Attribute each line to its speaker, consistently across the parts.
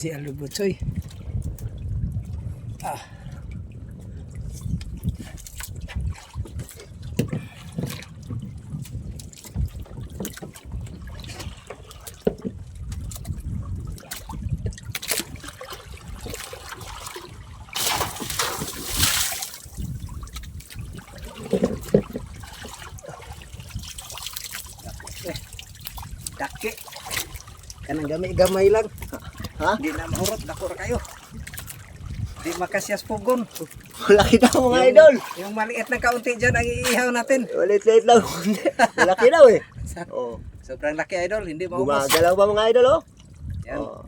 Speaker 1: Si Alubutsoy. Ah. Daki. Kanang gamay-gamay lang.
Speaker 2: Ha?
Speaker 1: Hindi na mahurot, dako ra kayo. Di makasyas pugon.
Speaker 2: Malaki daw mga idol.
Speaker 1: Yung maliit na kaunti dyan ang iihaw natin.
Speaker 2: Ulit-ulit lang. Malaki daw eh. Oh.
Speaker 1: Sobrang laki idol, hindi maubos.
Speaker 2: Gumagalaw pa mga idol oh.
Speaker 1: Yan.
Speaker 2: Oh.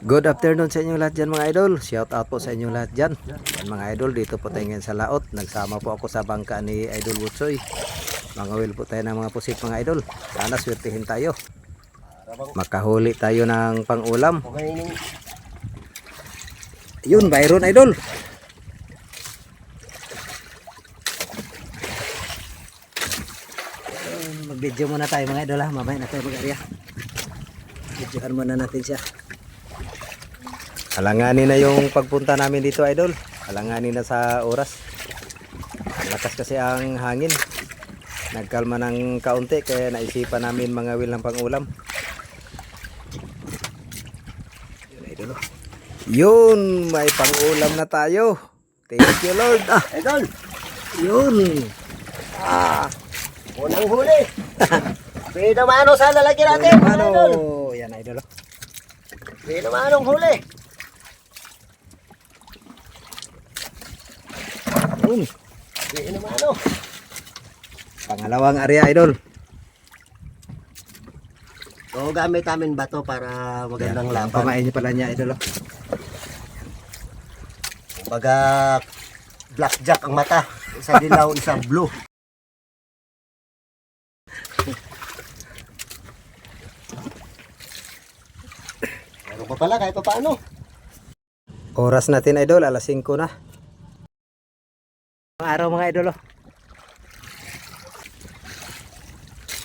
Speaker 3: Good afternoon sa inyong lahat dyan mga idol. Shout out po sa inyong lahat dyan. Yan mga idol, dito po tayo ngayon sa laot. Nagsama po ako sa bangka ni Idol Butsoy. Mangawil po tayo ng mga pusit mga idol. Sana swertihin tayo. Makahuli tayo ng pang-ulam. Yun, Byron idol.
Speaker 1: Mag-video muna tayo mga idol ha. Mamaya na tayo mag-area. Videoan muna natin siya.
Speaker 3: Alanganin na yung pagpunta namin dito idol. Alanganin na sa oras. Lakas kasi ang hangin. Nagkalma ng kaunti kaya naisipan namin mangawil ng pang-ulam. Yun, may pang-ulam na tayo. Thank you Lord. Ah,
Speaker 2: Idol.
Speaker 3: yun.
Speaker 2: Unang huli. Pwede mano sa lalagyan natin mga
Speaker 3: Ano?
Speaker 2: idol.
Speaker 3: Yan idol.
Speaker 2: Pwede manong huli.
Speaker 3: Yun.
Speaker 2: Pwede mano.
Speaker 3: Pangalawang area idol.
Speaker 2: So gamit namin bato para magandang
Speaker 3: Yan,
Speaker 2: laban.
Speaker 3: pamain niyo pala niya idol.
Speaker 2: Baga blackjack ang mata. Isa dilaw, isa blue. Meron pa pala kahit pa paano.
Speaker 3: Oras natin idol, alas 5 na.
Speaker 1: Mga araw mga idol.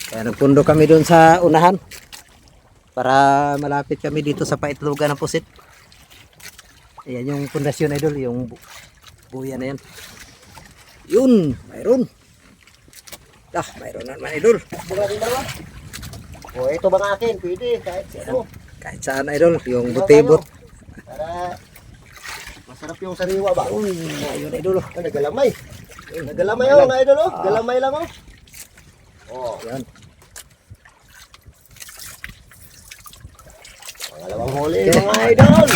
Speaker 3: Kaya nagpundo kami doon sa unahan. Para malapit kami dito sa paitlugan ng pusit.
Speaker 1: Ayan yung pundasyon idol, yung buya na yan.
Speaker 3: Yun, mayroon. Mayroon naman idol.
Speaker 2: Bunga din dalawa. O ito bang akin, pwede kahit ano.
Speaker 3: Kahit saan idol, yung butibot.
Speaker 2: Para masarap yung sariwa ba?
Speaker 3: Ayun idol.
Speaker 2: Nagalamay. Nagalamay oh, mga idol oh. Galamay lang oh. Oh.
Speaker 3: Yan.
Speaker 2: Pangalawang huli mga idol.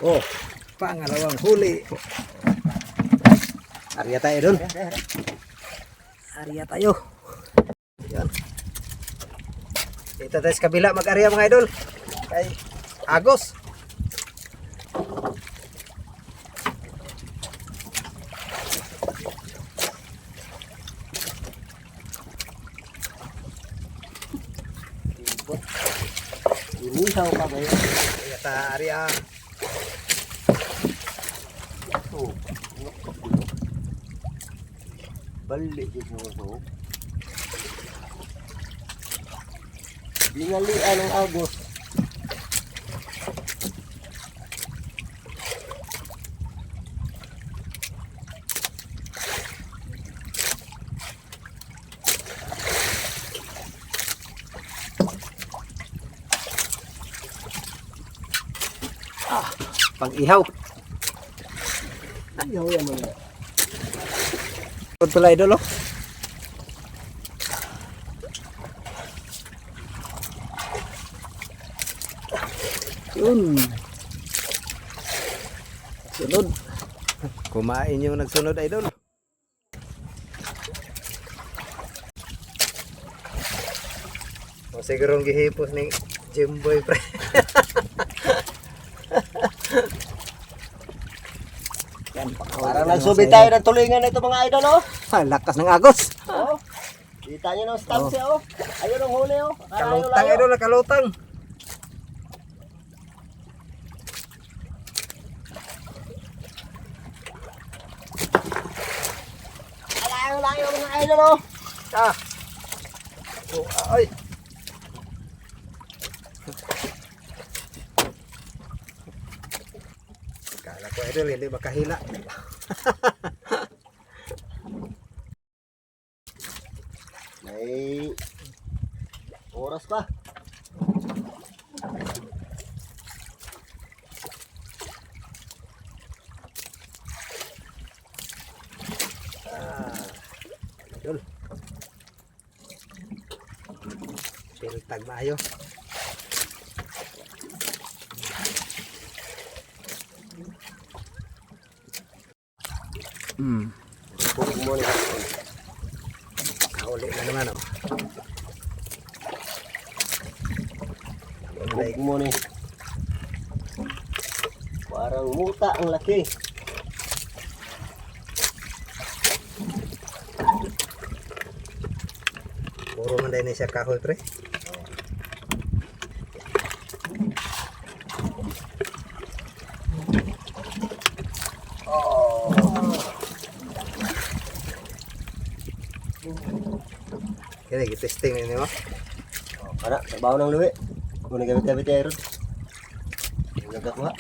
Speaker 3: Oh, pangalawang huli. Arya tayo idol. Arya tayo. Yan. Dito tayo sa kabila mag-arya mga idol. Kay Agos.
Speaker 2: Inihaw pa ba yun?
Speaker 3: Arya ta arya.
Speaker 2: Oh. Balik yung ito. Binalian ng Agos.
Speaker 3: Pag-ihaw.
Speaker 2: Ihaw yan mga.
Speaker 3: Ito pala idol oh. Yun. Sunod. Kumain yung nagsunod idol. O sigurong gihipos ni Jimboy pre. Yan,
Speaker 2: Parang nagsubi tayo ng tulingan ito mga idol oh.
Speaker 3: Lakas ng agos.
Speaker 2: Oh. Kita nyo ng stamp siya oh. Ayun ang huli oh.
Speaker 3: Kalutang idol, kalutang.
Speaker 2: Layo mga idol oh.
Speaker 3: Ah. Oh, ay. Kala ko idol, hindi makahila.
Speaker 2: May oras pa.
Speaker 3: Idol. Piltag maayo.
Speaker 2: Pupog mo na.
Speaker 3: Kauli na naman oh.
Speaker 2: Pupog mo na. Parang muta ang laki.
Speaker 3: Puro man dahil siya kahoy pre. Kaya testing ini mo.
Speaker 2: Para, trabaho ng luwi. Kung nagabit-gabit tayo ron. Nagkakuha.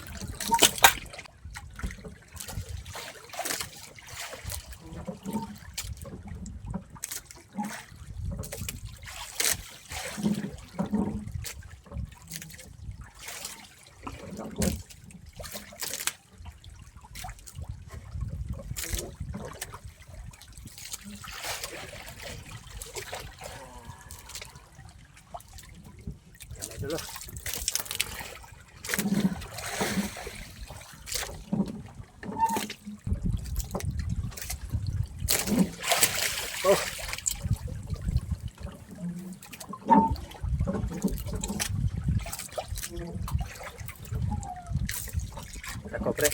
Speaker 3: Dulu. Oh. Ako pre.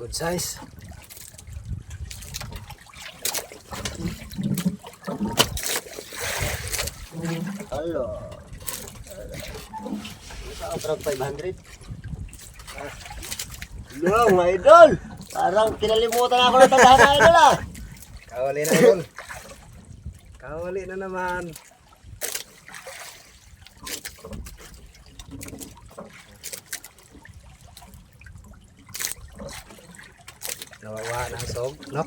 Speaker 3: Good size.
Speaker 2: Hello. Saan parang 500? Hello, mga idol. Parang kinalimutan ako ng tandaan na idol ah.
Speaker 3: Kawali na idol. Kawali na naman. Nawawa ng sog, no?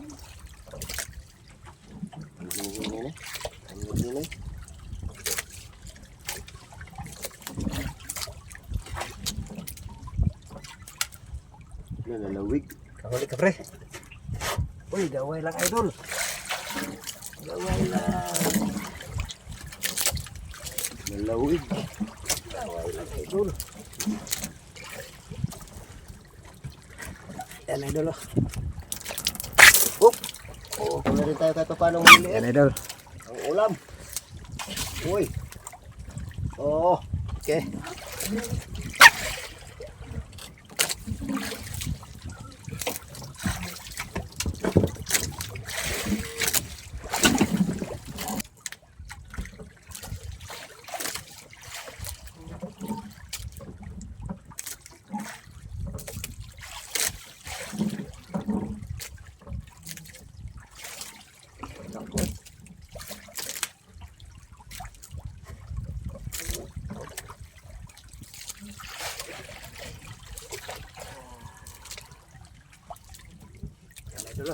Speaker 2: Nalalawig.
Speaker 3: Kawali ka pre. Uy, gaway lang idol. Gaway lang.
Speaker 2: Nalalawig.
Speaker 3: Gaway lang idol. Yan idol oh.
Speaker 2: Oo, kung na rin tayo kahit paano maliit.
Speaker 3: Yan idol.
Speaker 2: Ang ulam. Uy. Oo.
Speaker 3: Okay. Dulu.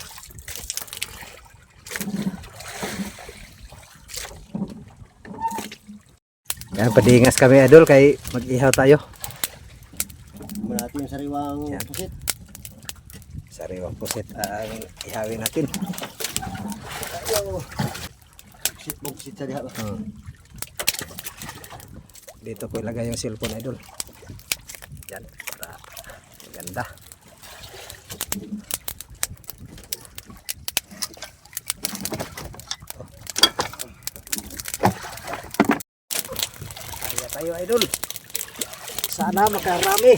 Speaker 3: Yan, padingas kami idol kay mag-ihaw tayo.
Speaker 2: Muna natin yung sariwang
Speaker 3: Yan.
Speaker 2: pusit.
Speaker 3: Sariwang pusit ang ihawin natin.
Speaker 2: Ayaw. Pusit sa diha ba?
Speaker 3: Dito ko ilagay yung cellphone idol. Yan, para maganda.
Speaker 1: tayo idol. Sana makarami.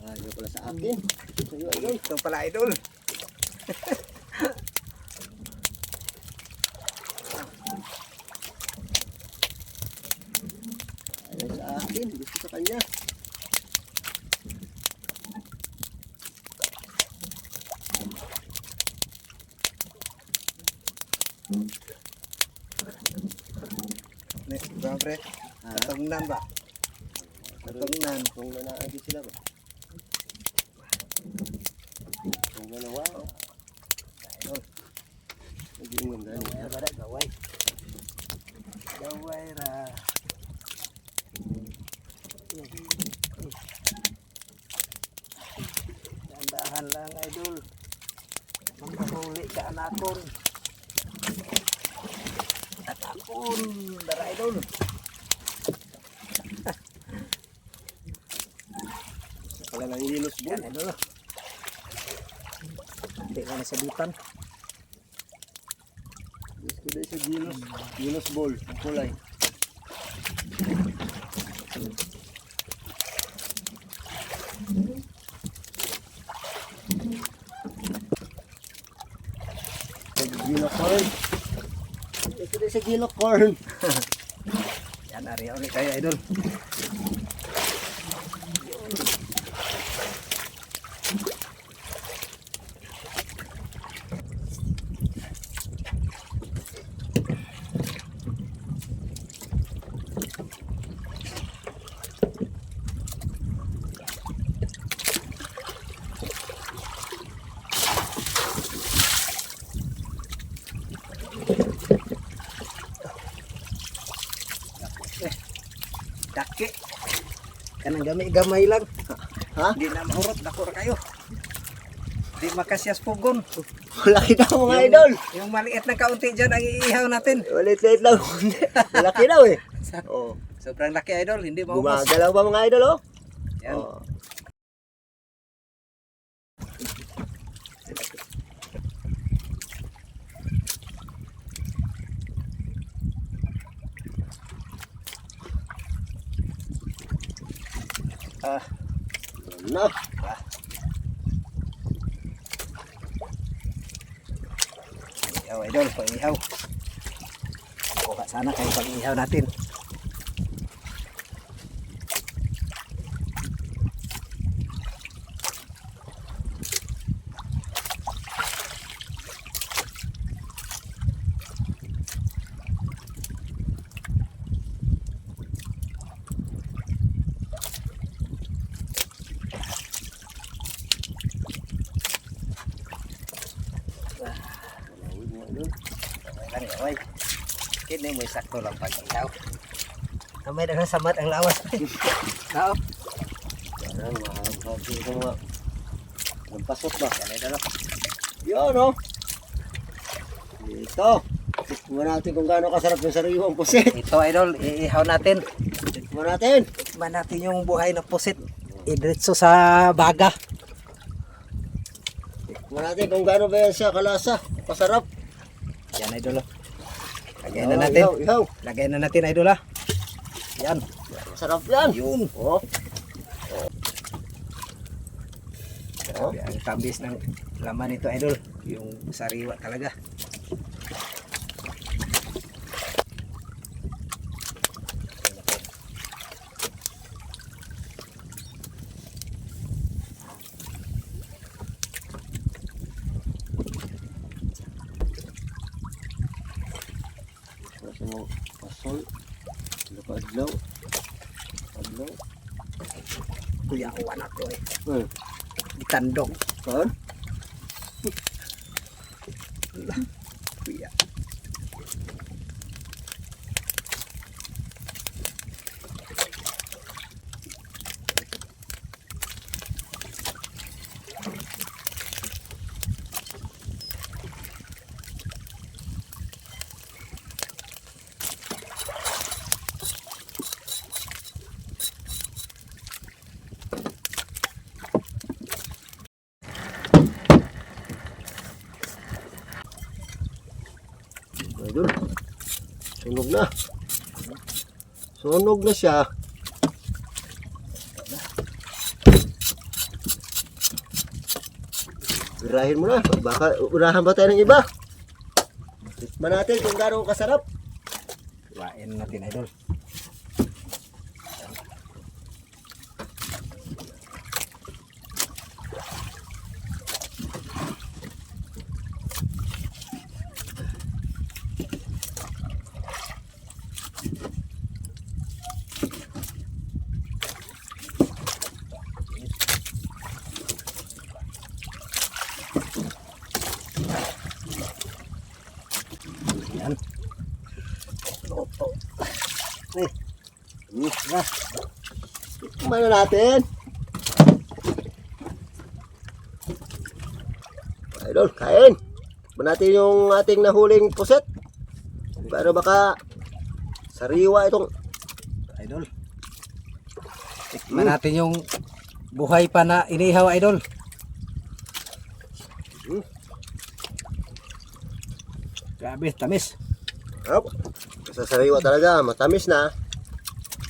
Speaker 2: Ayaw pala sa akin. Sa'yo, idol.
Speaker 1: Ito pala idol.
Speaker 2: Ayaw sa akin. Gusto sa kanya.
Speaker 1: Nih, bang pre. Tungnan ba? Tungnan.
Speaker 2: Kung nanaasin sila ba? Kung ganawa. Nag-iingam na niya.
Speaker 1: Ayo pada gawai. Gawai ra. Dandahan lang idol. Mangkahuli ka anakon. Anakon, dara idol.
Speaker 2: Pala lang yilos ball.
Speaker 1: Yan idol. Hindi ka nasabitan.
Speaker 2: Gusto din sa yilos. Yilos ball. Ang kulay. Gilo corn. Ito din sa gilo corn.
Speaker 1: Yan ari ulit kayo idol. Daki. Kanang gamay lang.
Speaker 2: Ha?
Speaker 1: Hindi na mahurot, dako ra kayo. Di makasyas pugon.
Speaker 2: Malaki daw mga idol.
Speaker 1: Yung maliit na kaunti dyan ang iihaw natin.
Speaker 2: Walit-lit lang. Malaki daw eh. Oh.
Speaker 1: Sobrang laki idol, hindi maubos.
Speaker 2: Gumagalaw ba mga idol oh?
Speaker 1: Yan.
Speaker 2: Oh.
Speaker 1: Ah,
Speaker 2: Na.
Speaker 1: ihaw idol, pang-ihaw. Kuha sana kayo pang-ihaw natin. Lang gaway. Kini mo sakto lang pag-ihaw. Kamay na samat ang lawas. Nao.
Speaker 2: Parang mahal ko mga nagpasok ba?
Speaker 1: Yan idol.
Speaker 2: Yun oh. Dito. Tignan natin kung gaano kasarap yung sariwang pusit.
Speaker 1: Ito idol, iihaw natin.
Speaker 2: Tignan natin.
Speaker 1: Tikman natin yung buhay na pusit. Idritso sa baga.
Speaker 2: Tignan natin kung gaano ba yan siya kalasa. Pasarap.
Speaker 1: Yan idol. Lagay na natin.
Speaker 2: Ihaw.
Speaker 1: Lagay na natin idol. Yan.
Speaker 2: Masarap yan.
Speaker 1: Yun.
Speaker 2: Oh. Oh.
Speaker 1: Grabe, ang tamis ng laman nito idol. Yung sariwa talaga.
Speaker 2: Kasi mo pasol. Adlaw. Adlaw.
Speaker 1: Kuya ko anak ko eh.
Speaker 2: Hmm.
Speaker 1: Ditandong.
Speaker 2: Kan?
Speaker 1: Kuya.
Speaker 2: Sunog na. Sunog na siya. Irahin mo na. Baka urahan ba tayo ng iba? Tikman natin kung gaano kasarap.
Speaker 3: Lain natin idol. Yan.
Speaker 2: Na. Tikman na natin. Idol, kain. Tikman natin yung ating nahuling puset. Pero baka sariwa itong
Speaker 3: Idol. Tikman natin yung buhay pa na inihaw idol. Grabe, tamis.
Speaker 2: Hop. Sa sariwa talaga, matamis na.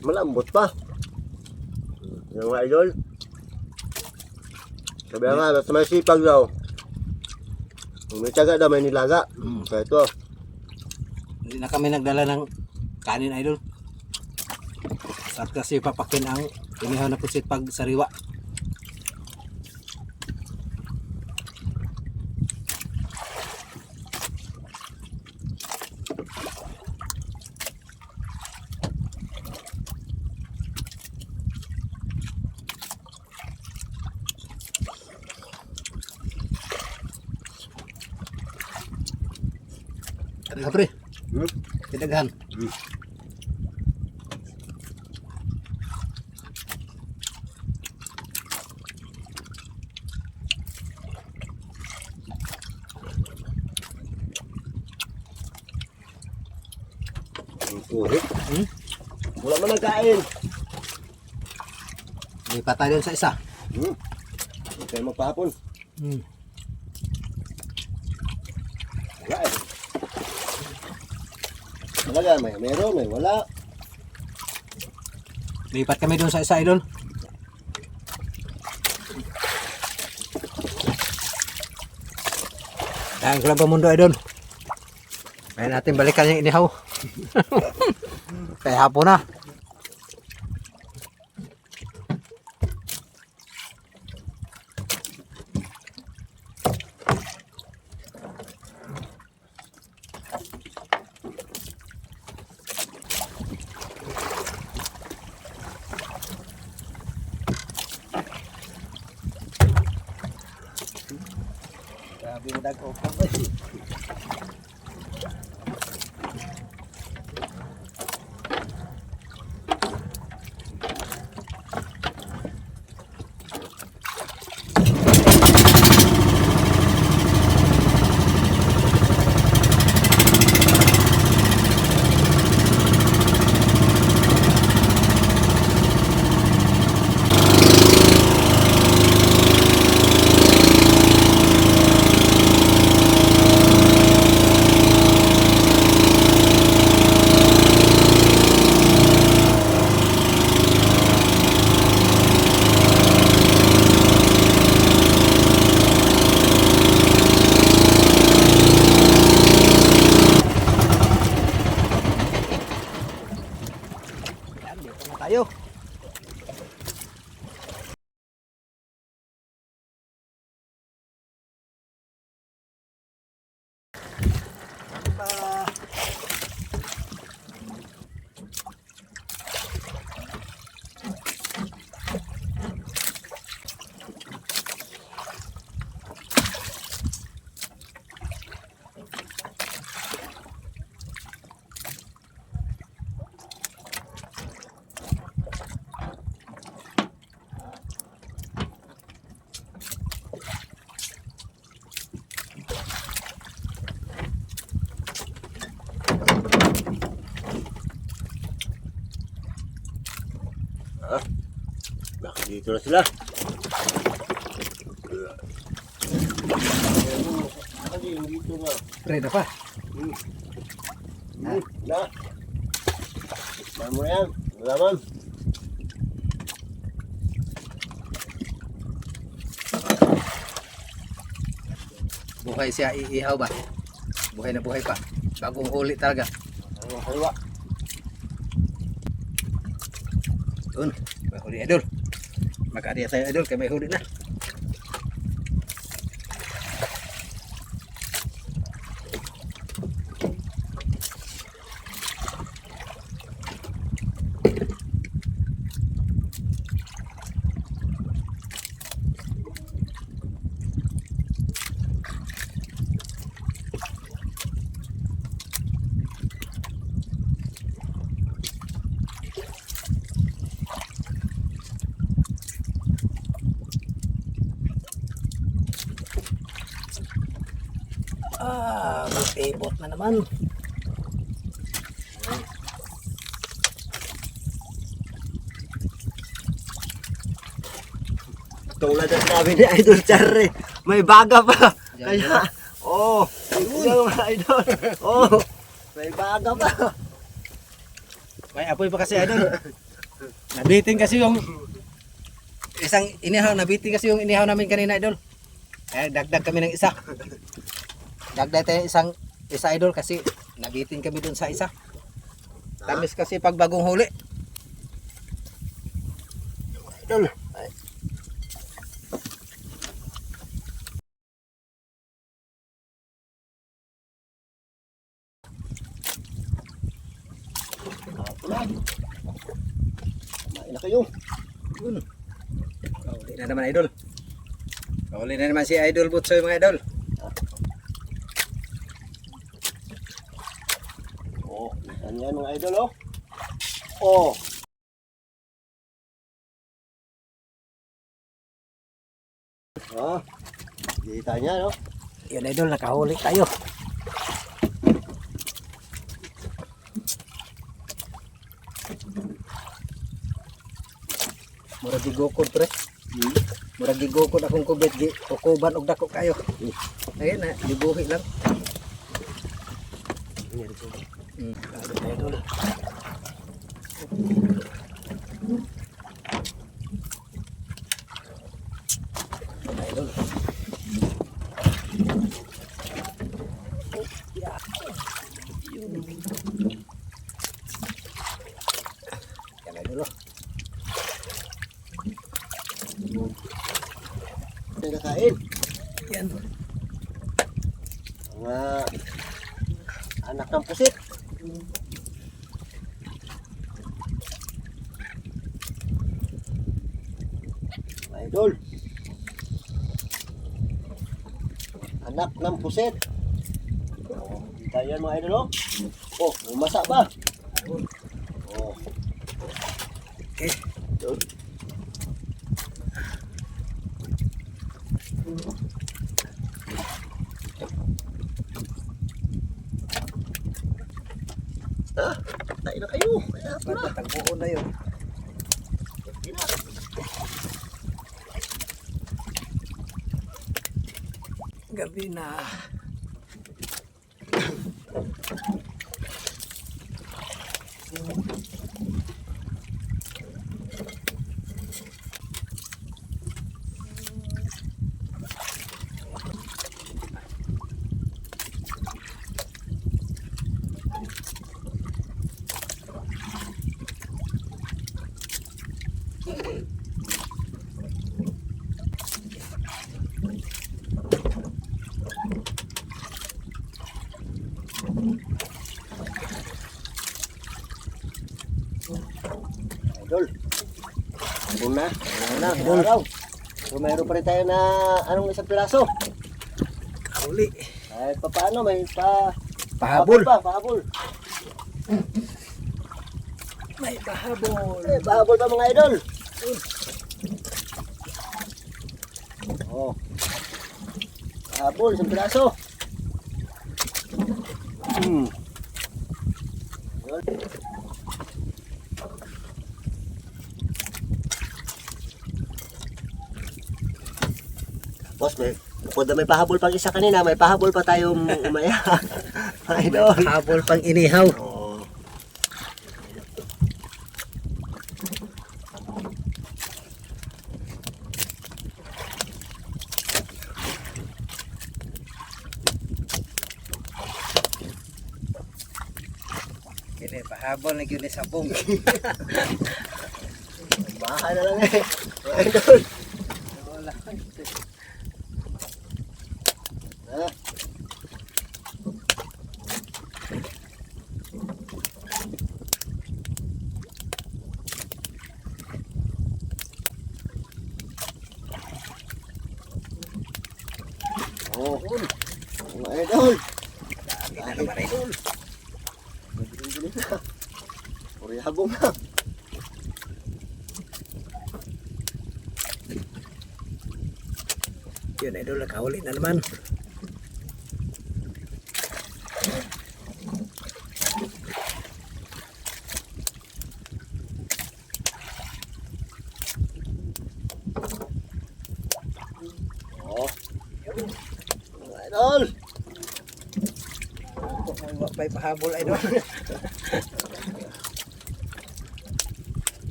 Speaker 2: Malambot pa. Yung mga idol. Sabi nga, basta may sipag daw. Kung may tiyaga daw, may nilaga. Kaya ito.
Speaker 3: Hindi na kami nagdala ng kanin idol. At kasi papakin ang inihaw na pusit pag sariwa. Kadaghan pre. Kadaghan.
Speaker 2: Kuhit. Wala man nagkain.
Speaker 3: Lipat tayo dun sa isa.
Speaker 2: Huwag kayo magpapon. Wala eh. Talaga, may meron, may wala.
Speaker 3: Lipat kami dun sa isa idol. Dahil ko lang pa mundo idol. Kaya natin balikan yung inihaw. Kaya hapon na. Grabe mo dagko pa. Tayo.
Speaker 2: Bakit dito na sila? Dito na.
Speaker 3: Pre na pa.
Speaker 2: Na. Saan mo na yan? Laman.
Speaker 3: Buhay siya, iihaw ba? Buhay na buhay pa. Bagong huli talaga.
Speaker 2: Ang kaliwa.
Speaker 3: Yun, may huli idol. Mag-adia tayo idol, kaya may huli na. Mag-ibot na naman.
Speaker 2: Tulad ang sabi ni Idol Charre, may baga pa. Kaya, oh, yung mga idol. Oh, may baga pa.
Speaker 3: May apoy pa kasi idol. Nabitin kasi yung isang inihaw, nabitin kasi yung inihaw namin kanina idol. Kaya dagdag kami ng isa. Dagdag tayo isa idol kasi nabitin kami dun sa isa. Tamis kasi pag bagong huli.
Speaker 2: Idol. Kumain na kayo.
Speaker 3: Kahuli na naman idol. Kahuli na naman si Idol Butsoy mga idol.
Speaker 2: Oh, yan mga idol oh. Oh. Ah, kita niya no.
Speaker 3: Yan idol, nakahuli tayo. Murag gigukod pre. Murag gigukod akong kubit, ukuban og dako kayo. Ayun na, libuhi lang. Idol. Idol. Yan idol.
Speaker 2: Nagkakain.
Speaker 3: Yan.
Speaker 2: Mga anak ng pusit. Mga idol. Anak ng pusit. Oh, kita yan mga idol oh. Oh, umasa ba? Oh.
Speaker 3: Okay.
Speaker 2: Idol. Ah, tayo na kayo. Kaya pala.
Speaker 3: Tagbuon na yun. Gabi na.
Speaker 2: Idol. Una, una, araw. So mayroon pa rin tayo na anong isang piraso.
Speaker 3: Kahuli.
Speaker 2: Kahit pa paano, may
Speaker 3: Pahabol.
Speaker 2: pahabol.
Speaker 3: May pahabol.
Speaker 2: Eh, pahabol pa mga idol. Oh. Pahabol, isang piraso. Yun. Boss, bukod na may pahabol pang isa kanina, may pahabol pa tayong umaya. Idol.
Speaker 3: Pahabol pang inihaw.
Speaker 2: Oh.
Speaker 1: Pahabol na yun ni sabong.
Speaker 2: Baha na lang eh. Mga idol.
Speaker 1: Wala.
Speaker 2: Ah. Oh, mga idol.
Speaker 1: Dami na naman idol.
Speaker 2: Mabilis na. Puri habong na.
Speaker 3: Yun idol, nakahuli na naman.
Speaker 2: Oh. Mga idol.
Speaker 1: May wapay pahabol idol.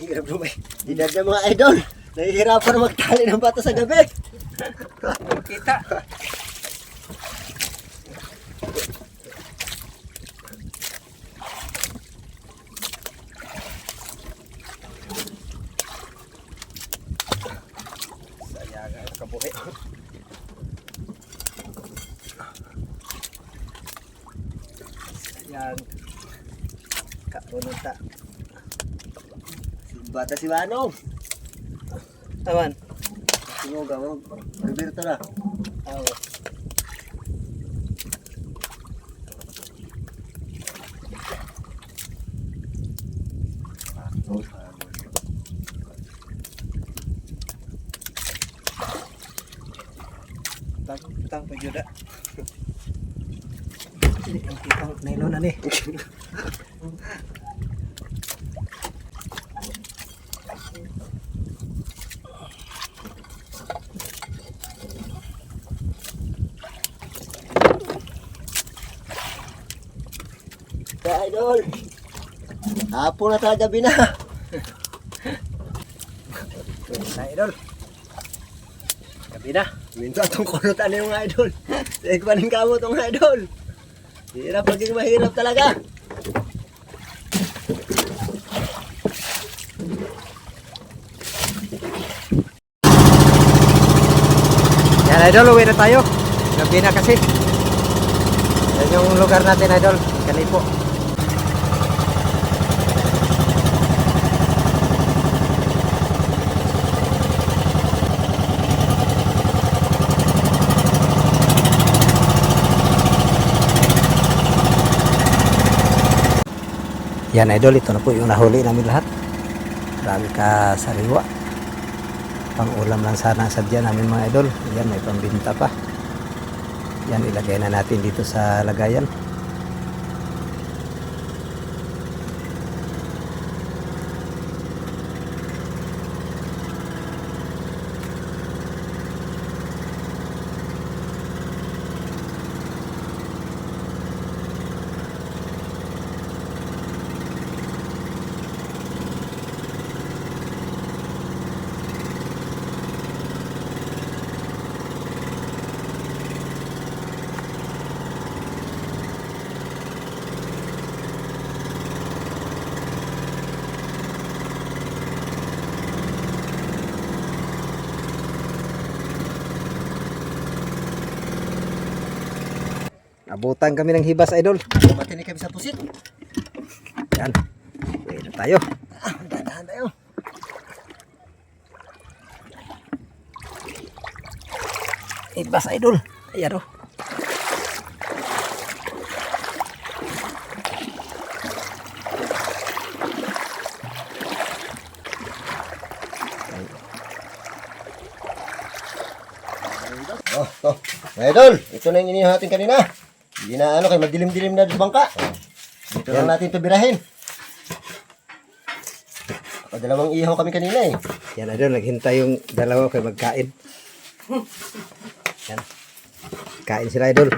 Speaker 2: Hirap lumay. Dinad na mga idol. Nahihirapan magtali ng bata sa gabi.
Speaker 1: Kita. Sayang ang kabuhi. Sayang. Kaunong ta.
Speaker 2: Bata si Manong.
Speaker 1: Awan.
Speaker 2: Sinuga mo. Roberto na.
Speaker 1: Awan. Tang pajuda. Ang kitang nylon na ni.
Speaker 2: Ya idol. Hapon na tayo gabi na.
Speaker 1: Sa idol. Gabi na.
Speaker 2: Minsan itong kunutan na yung mga idol. Tigpanin ka mo itong idol. Hirap maging mahirap talaga.
Speaker 3: Yan idol, uwi na tayo. Gabi na kasi. Yan yung lugar natin idol, Kalipo. Yan idol, ito na po yung nahuli namin lahat. Marami ka sariwa. Pang ulam lang sana sadya namin mga idol. Yan, may pambinta pa. Yan, ilagay na natin dito sa lagayan. Abutan kami ng hibas idol.
Speaker 2: Matinig kami sa pusit.
Speaker 3: Yan. Uwi na tayo.
Speaker 2: Dahan tayo.
Speaker 3: Hibas idol. Ayan o.
Speaker 2: Oh. Mga idol, ito na yung inihaw natin kanina. Hindi na ano, kay madilim-dilim na sa bangka. Dito lang natin ito birahin. Padalawang ihaw kami kanina eh.
Speaker 3: Yan idol, naghintay yung dalawa kay magkain. Yan. Kain sila idol.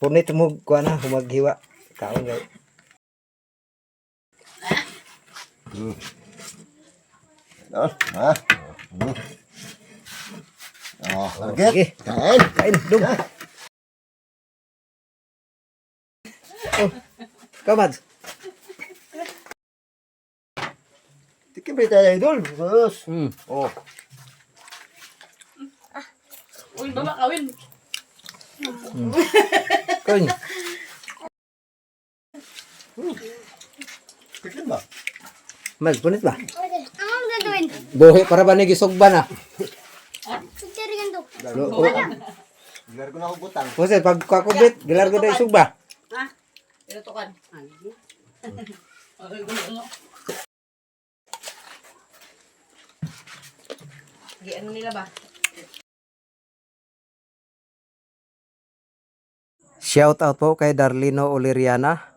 Speaker 3: Punit mo kuha na, humaghiwa. Kaon guys.
Speaker 2: Ano? Ha? Oh, target.
Speaker 3: Sige.
Speaker 2: Kain.
Speaker 3: Kain, dum. Oh, kamad.
Speaker 2: Tikim rin tayo, idol. Bos. Oh.
Speaker 4: Uy, baba kawin.
Speaker 3: Kain.
Speaker 2: Tikim ba?
Speaker 3: Mal, punit ba?
Speaker 5: Ang gagawin?
Speaker 3: Buhi para ba ni gisugba na?
Speaker 5: Picture ganito.
Speaker 2: Gilar ko na ako butang.
Speaker 3: Kasi pag kakubit, gilar ko na isugba.
Speaker 4: Ha? Tinutukan. Ay. Okay, gulo. Sige, ano nila ba?
Speaker 3: Shout out po kay Darlino Oleriana.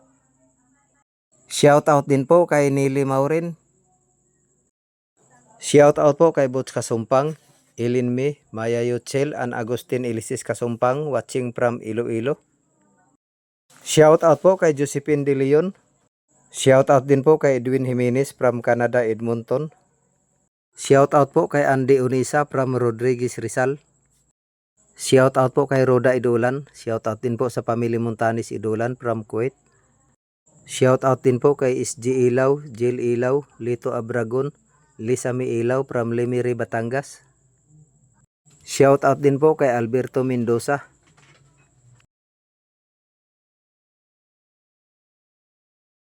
Speaker 3: Shout out din po kay Nili Maurin. Shout out po kay Butch Kasumpang, Ilin Me, Maya Yuchel, and Agustin Ilisis Kasumpang watching from Iloilo. Shout out po kay Josephine De Leon. Shout out din po kay Edwin Jimenez from Canada, Edmonton. Shout out po kay Andy Unisa from Rodriguez Rizal. Shout out po kay Roda Idolan. Shout out din po sa pamilya Montanis Idolan from Kuwait. Shout out din po kay SG Ilaw, Jill Ilaw, Lito Abragon, Lisa Mi Ilaw from Lemiri, Batangas. Shout out din po kay Alberto Mendoza.